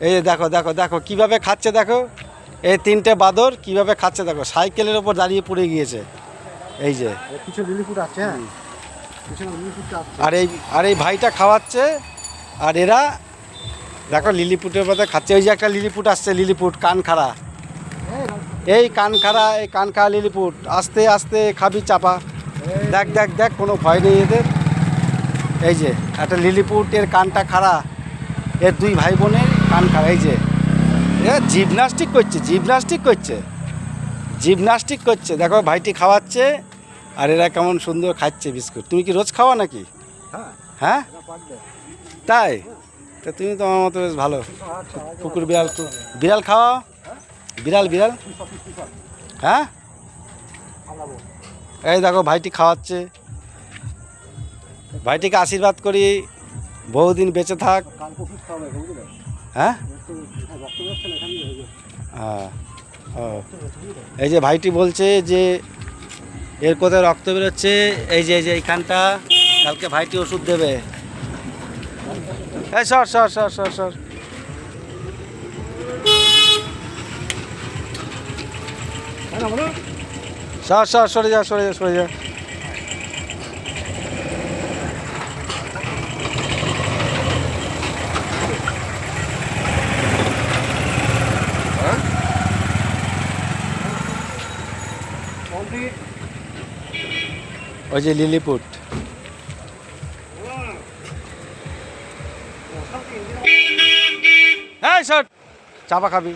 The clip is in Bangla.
এই যে দেখো দেখো দেখো কীভাবে খাচ্ছে দেখো, এই তিনটে বাঁদর কীভাবে খাচ্ছে দেখো, সাইকেলের ওপর দাঁড়িয়ে পড়ে গিয়েছে। এই যে কিছু লিলিপুট আছে, হ্যাঁ আর এই ভাইটা খাওয়াচ্ছে, আর এরা দেখো লিলিপুটের মধ্যে খাচ্ছে। ওই যে একটা লিলিপুট আসছে, লিলিপুট কান খাড়া, এই কান খাড়া, এই কান খাড়া লিলিপুট, আস্তে আস্তে খাবি চাপা। দেখ দেখ দেখ, কোনো ভয় নেই এদের। এই যে একটা লিলিপুটের কানটা খাড়া, এর দুই ভাই বোনের কান খাড়া। এই যে এরা জিমনাস্টিক করছে, জিমনাস্টিক করছে, জিমনাস্টিক করছে। দেখো ভাইটি খাওয়াচ্ছে, আর এরা কেমন সুন্দর খাচ্ছে বিস্কুট। তুমি কি রোজ খাওয়া নাকি? হ্যাঁ তাই? তা তুমি তো আমার মতো বেশ ভালো। কুকুর বিড়াল, বিড়াল খাওয়া, বিড়াল বিড়াল, হ্যাঁ। এই দেখো ভাইটি খাওয়াচ্ছে, ভাইটিকে আশীর্বাদ করি বহুদিন বেঁচে থাক। হ্যাঁ হ্যাঁ, ও এই যে ভাইটি বলছে যে এর কোথায় রক্ত বেরোচ্ছে, এই যে এইখানটা, কালকে ভাইটি ওষুধ দেবে। এই সর সর সর সর সর, সর সর, সরে যা সরে যা সরে যা। ওই যে লিলিপুট, হ্যাঁ সর, চাপা খাবি।